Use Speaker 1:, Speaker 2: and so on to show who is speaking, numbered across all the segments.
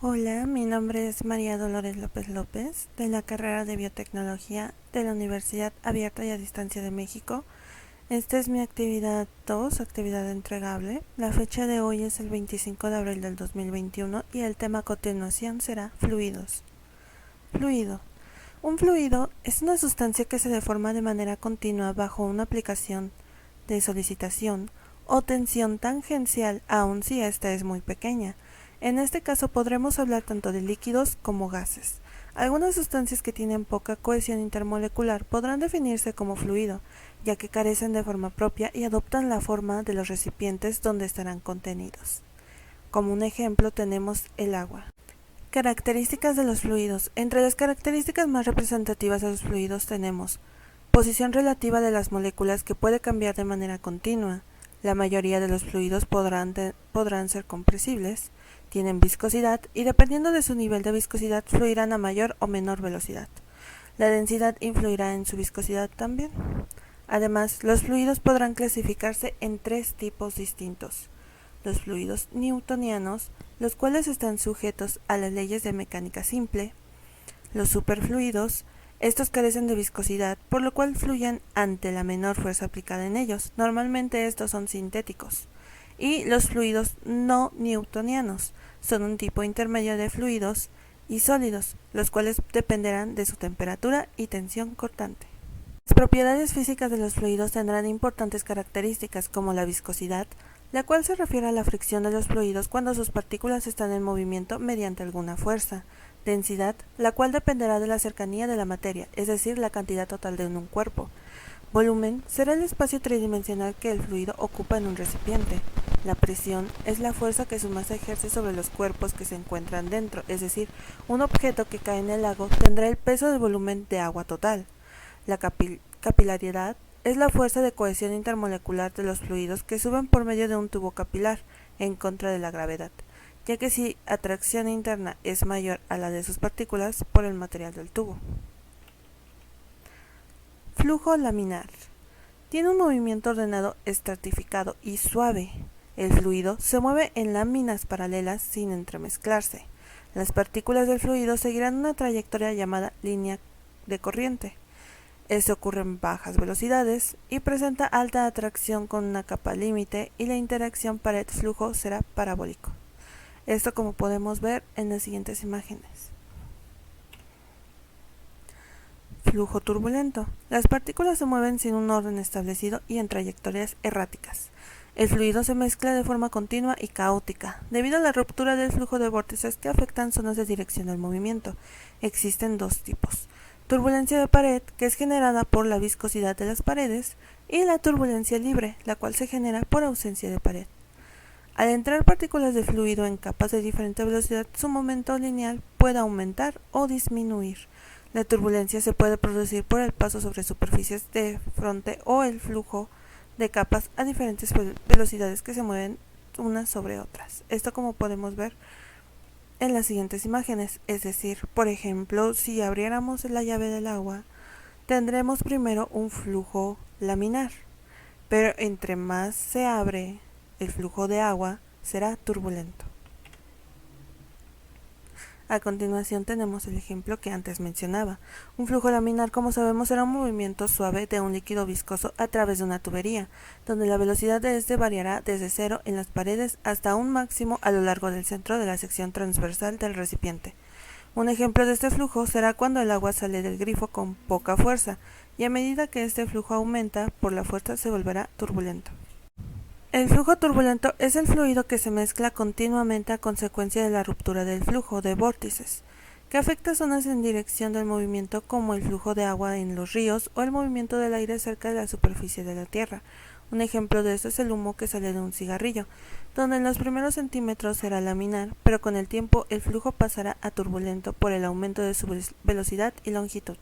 Speaker 1: Hola, mi nombre es María Dolores López López, de la carrera de Biotecnología de la Universidad Abierta y a Distancia de México. Esta es mi actividad 2, actividad entregable. La fecha de hoy es el 25 de abril del 2021 y el tema a continuación será fluidos. Fluido. Un fluido es una sustancia que se deforma de manera continua bajo una aplicación de solicitación o tensión tangencial, aun si ésta es muy pequeña. En este caso podremos hablar tanto de líquidos como gases. Algunas sustancias que tienen poca cohesión intermolecular podrán definirse como fluido, ya que carecen de forma propia y adoptan la forma de los recipientes donde estarán contenidos. Como un ejemplo tenemos el agua. Características de los fluidos. Entre las características más representativas de los fluidos tenemos posición relativa de las moléculas que puede cambiar de manera continua. La mayoría de los fluidos podrán ser compresibles, tienen viscosidad y dependiendo de su nivel de viscosidad fluirán a mayor o menor velocidad. La densidad influirá en su viscosidad también. Además, los fluidos podrán clasificarse en tres tipos distintos. Los fluidos newtonianos, los cuales están sujetos a las leyes de mecánica simple. Los superfluidos, estos carecen de viscosidad, por lo cual fluyen ante la menor fuerza aplicada en ellos. Normalmente estos son sintéticos. Y los fluidos no newtonianos son un tipo intermedio de fluidos y sólidos, los cuales dependerán de su temperatura y tensión cortante. Las propiedades físicas de los fluidos tendrán importantes características como la viscosidad, la cual se refiere a la fricción de los fluidos cuando sus partículas están en movimiento mediante alguna fuerza. Densidad, la cual dependerá de la cercanía de la materia, es decir, la cantidad total de un cuerpo. Volumen será el espacio tridimensional que el fluido ocupa en un recipiente. La presión es la fuerza que su masa ejerce sobre los cuerpos que se encuentran dentro, es decir, un objeto que cae en el lago tendrá el peso del volumen de agua total. La capilaridad es la fuerza de cohesión intermolecular de los fluidos que suben por medio de un tubo capilar en contra de la gravedad, ya que si atracción interna es mayor a la de sus partículas por el material del tubo. Flujo laminar. Tiene un movimiento ordenado, estratificado y suave. El fluido se mueve en láminas paralelas sin entremezclarse. Las partículas del fluido seguirán una trayectoria llamada línea de corriente. Esto ocurre en bajas velocidades y presenta alta atracción con una capa límite y la interacción pared-flujo será parabólico. Esto como podemos ver en las siguientes imágenes. Flujo turbulento. Las partículas se mueven sin un orden establecido y en trayectorias erráticas. El fluido se mezcla de forma continua y caótica, debido a la ruptura del flujo de vórtices que afectan zonas de dirección del movimiento. Existen dos tipos. Turbulencia de pared, que es generada por la viscosidad de las paredes, y la turbulencia libre, la cual se genera por ausencia de pared. Al entrar partículas de fluido en capas de diferente velocidad, su momento lineal puede aumentar o disminuir. La turbulencia se puede producir por el paso sobre superficies de fronte o el flujo de capas a diferentes velocidades que se mueven unas sobre otras. Esto como podemos ver en las siguientes imágenes, es decir, por ejemplo, si abriéramos la llave del agua, tendremos primero un flujo laminar, pero entre más se abre el flujo de agua, será turbulento. A continuación tenemos el ejemplo que antes mencionaba. Un flujo laminar, como sabemos, será un movimiento suave de un líquido viscoso a través de una tubería, donde la velocidad de este variará desde cero en las paredes hasta un máximo a lo largo del centro de la sección transversal del recipiente. Un ejemplo de este flujo será cuando el agua sale del grifo con poca fuerza, y a medida que este flujo aumenta por la fuerza se volverá turbulento. El flujo turbulento es el fluido que se mezcla continuamente a consecuencia de la ruptura del flujo de vórtices, que afecta zonas en dirección del movimiento como el flujo de agua en los ríos o el movimiento del aire cerca de la superficie de la Tierra. Un ejemplo de esto es el humo que sale de un cigarrillo, donde en los primeros centímetros será laminar, pero con el tiempo el flujo pasará a turbulento por el aumento de su velocidad y longitud.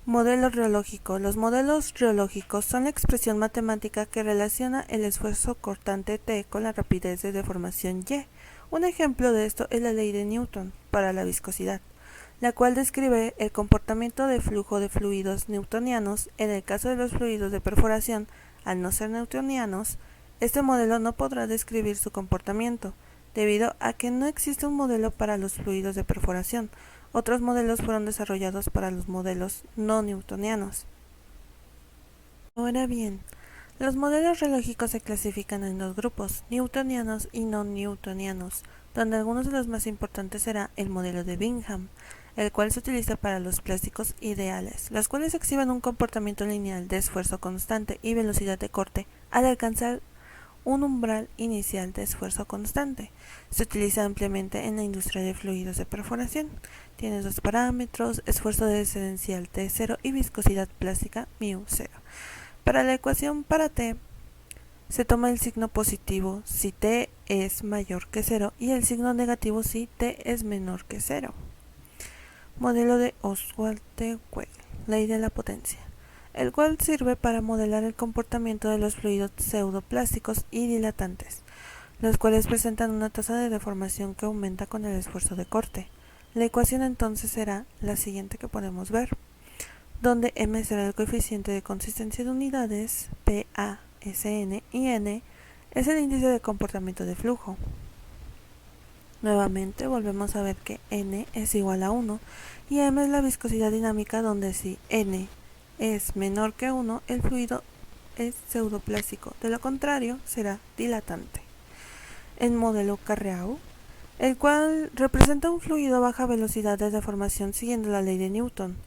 Speaker 1: Modelo reológico. Los modelos reológicos son la expresión matemática que relaciona el esfuerzo cortante T con la rapidez de deformación Y. Un ejemplo de esto es la ley de Newton para la viscosidad, la cual describe el comportamiento de flujo de fluidos newtonianos. En el caso de los fluidos de perforación, al no ser newtonianos, Este modelo no podrá describir su comportamiento, debido a que no existe un modelo para los fluidos de perforación. Otros modelos fueron desarrollados para los modelos no newtonianos. Ahora bien, los modelos relógicos se clasifican en dos grupos, newtonianos y no newtonianos, donde algunos de los más importantes será el modelo de Bingham, el cual se utiliza para los plásticos ideales, los cuales exhiben un comportamiento lineal de esfuerzo constante y velocidad de corte al alcanzar un umbral inicial de esfuerzo constante. Se utiliza ampliamente en la industria de fluidos de perforación. Tiene dos parámetros, esfuerzo descedencial T0 y viscosidad plástica μ0. Para la ecuación para T, se toma el signo positivo si T es mayor que 0 y el signo negativo si T es menor que 0. Modelo de Ostwald-Weyl, ley de la potencia, el cual sirve para modelar el comportamiento de los fluidos pseudoplásticos y dilatantes, los cuales presentan una tasa de deformación que aumenta con el esfuerzo de corte. La ecuación entonces será la siguiente que podemos ver, donde m será el coeficiente de consistencia de unidades, PA, SN y N es el índice de comportamiento de flujo. Nuevamente volvemos a ver que N es igual a 1 y M es la viscosidad dinámica, donde si N es menor que 1 el fluido es pseudoplástico, de lo contrario será dilatante. El modelo Carreau, el cual representa un fluido a baja velocidad de deformación siguiendo la ley de Newton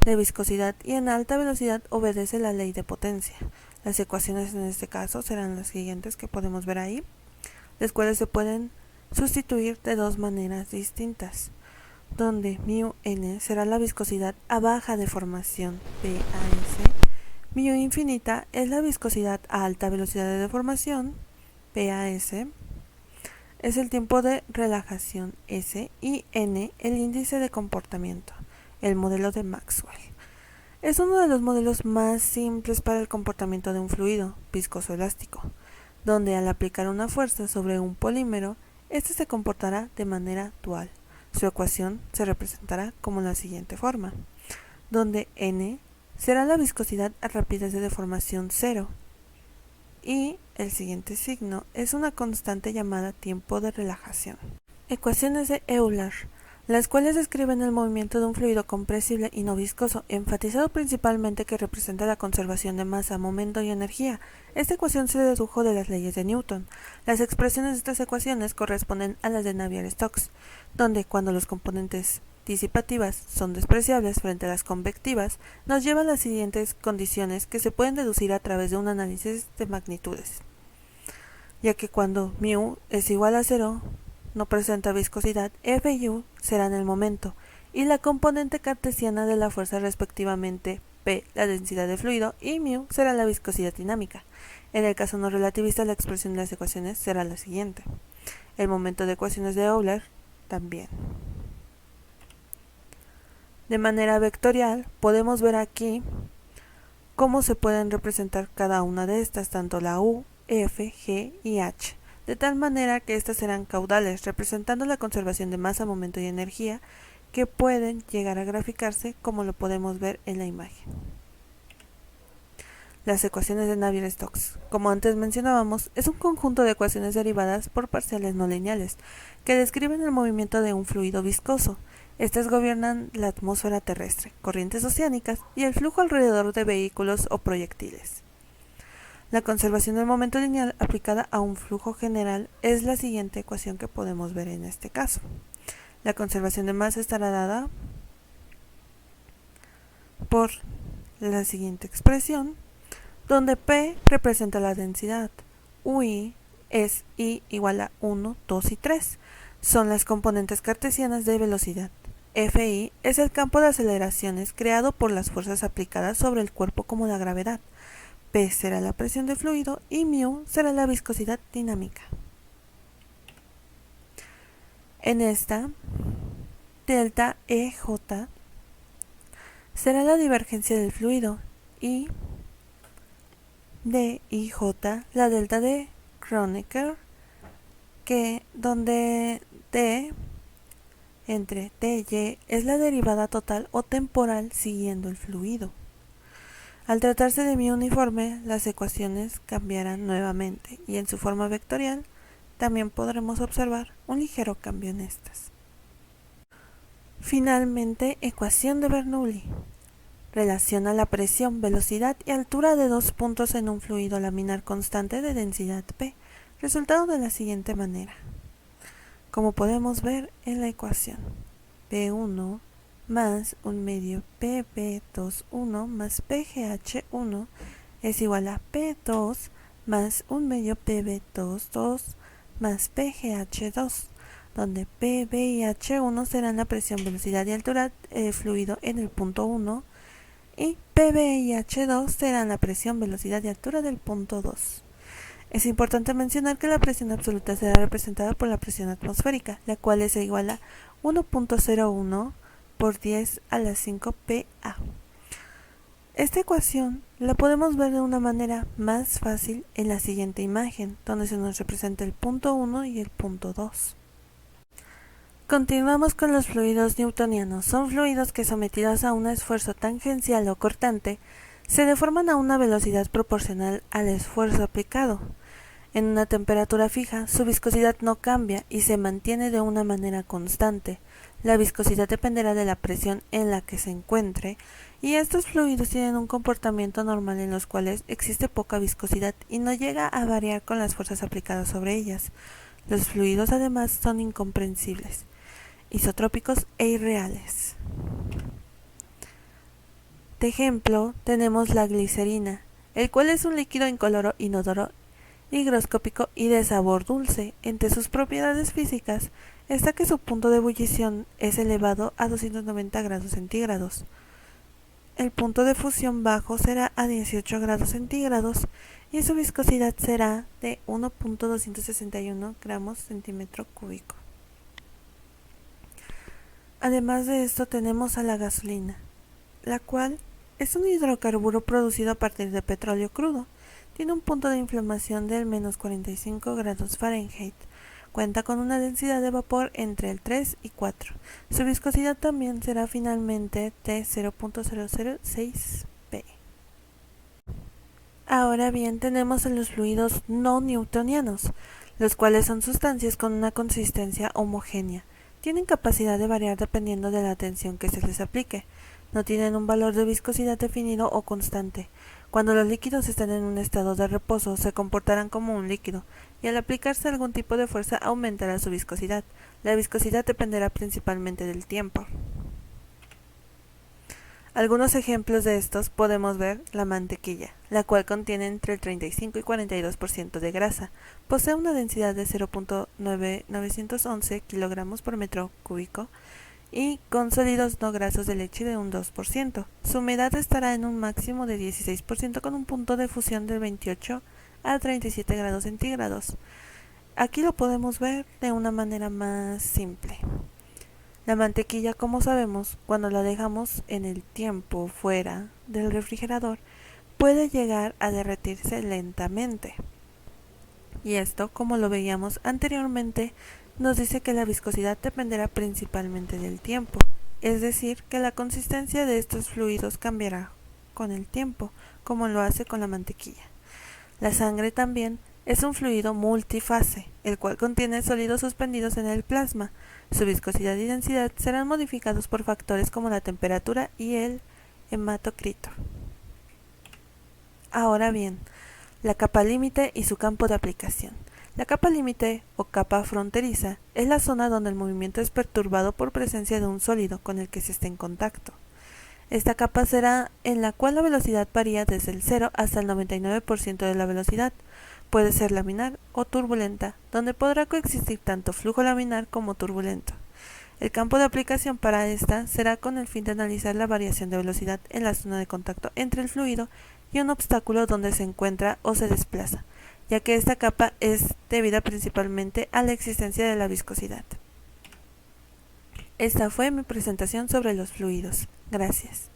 Speaker 1: de viscosidad y en alta velocidad obedece la ley de potencia. Las ecuaciones en este caso serán las siguientes que podemos ver ahí, las cuales se pueden sustituir de dos maneras distintas, donde μn será la viscosidad a baja deformación PAS, μ infinita es la viscosidad a alta velocidad de deformación PAS, es el tiempo de relajación S y N el índice de comportamiento, el modelo de Maxwell. Es uno de los modelos más simples para el comportamiento de un fluido viscoso-elástico, donde al aplicar una fuerza sobre un polímero, este se comportará de manera dual. Su ecuación se representará como la siguiente forma, donde N será la viscosidad a rapidez de deformación 0 y el siguiente signo es una constante llamada tiempo de relajación. Ecuaciones de Euler, las cuales describen el movimiento de un fluido compresible y no viscoso, enfatizado principalmente que representa la conservación de masa, momento y energía. Esta ecuación se dedujo de las leyes de Newton. Las expresiones de estas ecuaciones corresponden a las de Navier-Stokes, donde cuando los componentes disipativas son despreciables frente a las convectivas, nos lleva a las siguientes condiciones que se pueden deducir a través de un análisis de magnitudes, ya que cuando μ es igual a 0, no presenta viscosidad, F y U serán el momento, y la componente cartesiana de la fuerza respectivamente P, la densidad de fluido, y μ será la viscosidad dinámica. En el caso no relativista, la expresión de las ecuaciones será la siguiente. El momento de ecuaciones de Euler también. De manera vectorial, podemos ver aquí cómo se pueden representar cada una de estas, tanto la U, F, G y H, de tal manera que estas serán caudales, representando la conservación de masa, momento y energía, que pueden llegar a graficarse como lo podemos ver en la imagen. Las ecuaciones de Navier-Stokes, como antes mencionábamos, es un conjunto de ecuaciones derivadas por parciales no lineales, que describen el movimiento de un fluido viscoso. Estas gobiernan la atmósfera terrestre, corrientes oceánicas y el flujo alrededor de vehículos o proyectiles. La conservación del momento lineal aplicada a un flujo general es la siguiente ecuación que podemos ver en este caso. La conservación de masa estará dada por la siguiente expresión, donde P representa la densidad, UI es I igual a 1, 2 y 3, son las componentes cartesianas de velocidad. FI es el campo de aceleraciones creado por las fuerzas aplicadas sobre el cuerpo como la gravedad. P será la presión de fluido y μ será la viscosidad dinámica. En esta, delta EJ será la divergencia del fluido y DIJ la delta de Kronecker, que donde D entre T y es la derivada total o temporal siguiendo el fluido. Al tratarse de mi uniforme, las ecuaciones cambiarán nuevamente y en su forma vectorial también podremos observar un ligero cambio en estas. Finalmente, ecuación de Bernoulli. Relaciona la presión, velocidad y altura de dos puntos en un fluido laminar constante de densidad P, resultado de la siguiente manera. Como podemos ver en la ecuación, P1 más 1 medio PB21 más PGH1 es igual a P2 más 1 medio PB22 más PGH2, donde PB y H1 serán la presión, velocidad y altura del fluido en el punto 1 y PB y H2 serán la presión, velocidad y altura del punto 2. Es importante mencionar que la presión absoluta será representada por la presión atmosférica, la cual es igual a 1.01 por 10 a la 5 PA. Esta ecuación la podemos ver de una manera más fácil en la siguiente imagen, donde se nos representa el punto 1 y el punto 2. Continuamos con los fluidos newtonianos. Son fluidos que, sometidos a un esfuerzo tangencial o cortante, se deforman a una velocidad proporcional al esfuerzo aplicado. En una temperatura fija, su viscosidad no cambia y se mantiene de una manera constante. La viscosidad dependerá de la presión en la que se encuentre, y estos fluidos tienen un comportamiento normal en los cuales existe poca viscosidad y no llega a variar con las fuerzas aplicadas sobre ellas. Los fluidos además son incomprensibles, isotrópicos e irreales. De ejemplo, tenemos la glicerina, el cual es un líquido incoloro, inodoro, higroscópico y de sabor dulce. Entre sus propiedades físicas está que su punto de ebullición es elevado a 290 grados centígrados. El punto de fusión bajo será a 18 grados centígrados y su viscosidad será de 1.261 gramos centímetro cúbico. Además de esto tenemos a la gasolina, la cual es un hidrocarburo producido a partir de petróleo crudo. Tiene un punto de inflamación del menos 45 grados Fahrenheit. Cuenta con una densidad de vapor entre el 3 y 4. Su viscosidad también será finalmente de 0.006 p. Ahora bien, tenemos a los fluidos no newtonianos, los cuales son sustancias con una consistencia homogénea. Tienen capacidad de variar dependiendo de la tensión que se les aplique. No tienen un valor de viscosidad definido o constante. Cuando los líquidos están en un estado de reposo, se comportarán como un líquido, y al aplicarse algún tipo de fuerza aumentará su viscosidad. La viscosidad dependerá principalmente del tiempo. Algunos ejemplos de estos podemos ver la mantequilla, la cual contiene entre el 35 y 42% de grasa. Posee una densidad de 0.911 kilogramos por metro cúbico y con sólidos no grasos de leche de un 2%. Su humedad estará en un máximo de 16% con un punto de fusión de 28 a 37 grados centígrados. Aquí lo podemos ver de una manera más simple. La mantequilla, como sabemos, cuando la dejamos en el tiempo fuera del refrigerador, puede llegar a derretirse lentamente. Y esto, como lo veíamos anteriormente, nos dice que la viscosidad dependerá principalmente del tiempo, es decir, que la consistencia de estos fluidos cambiará con el tiempo, como lo hace con la mantequilla. La sangre también es un fluido multifase, el cual contiene sólidos suspendidos en el plasma. Su viscosidad y densidad serán modificados por factores como la temperatura y el hematocrito. Ahora bien, la capa límite y su campo de aplicación. La capa límite o capa fronteriza es la zona donde el movimiento es perturbado por presencia de un sólido con el que se esté en contacto. Esta capa será en la cual la velocidad varía desde el 0 hasta el 99% de la velocidad. Puede ser laminar o turbulenta, donde podrá coexistir tanto flujo laminar como turbulento. El campo de aplicación para esta será con el fin de analizar la variación de velocidad en la zona de contacto entre el fluido y un obstáculo donde se encuentra o se desplaza, ya que esta capa es debida principalmente a la existencia de la viscosidad. Esta fue mi presentación sobre los fluidos. Gracias.